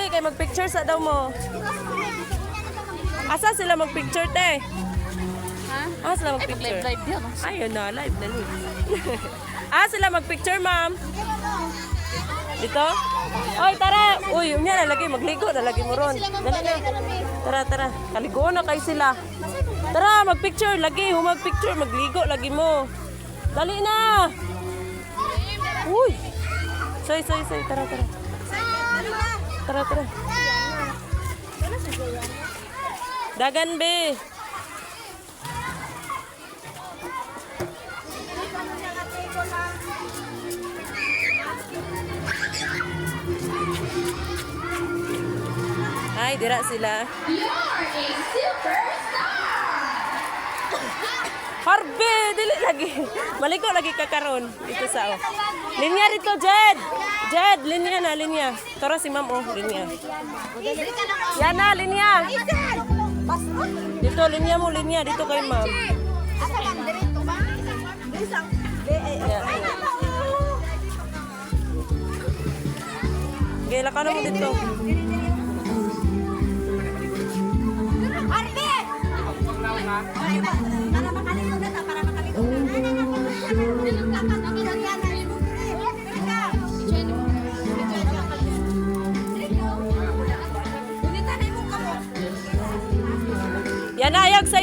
Dali, kay mag-picture sa daw mo. Asa sila mag-picture, te? Ha? Asa sila mag-picture? Live yun. Ayun na, live na live. Sila mag-picture, ma'am. Dito? Oy, tara! Uy, yun yan, nalagay. Magligo, nalagay mo ron. Dali na. Tara, tara. Kaligo na kayo sila. Tara, mag-picture. Lagi, mag-picture. Magligo, lagi mo. Dali na! Uy! Soy. Tara, tara. Tara, tara. Dagan, be. Ay, dira sila. You're a superstar! Harbe, dili lagi. Maliko lagi ka karon dito sa linya rito, Jed. Jed, linya na, linya. Tara si ma'am, linya. Yan na, linya. Dito, linya mo, linya. Dito kay ma'am. Gila ka na mo dito. Yan na, ayag side.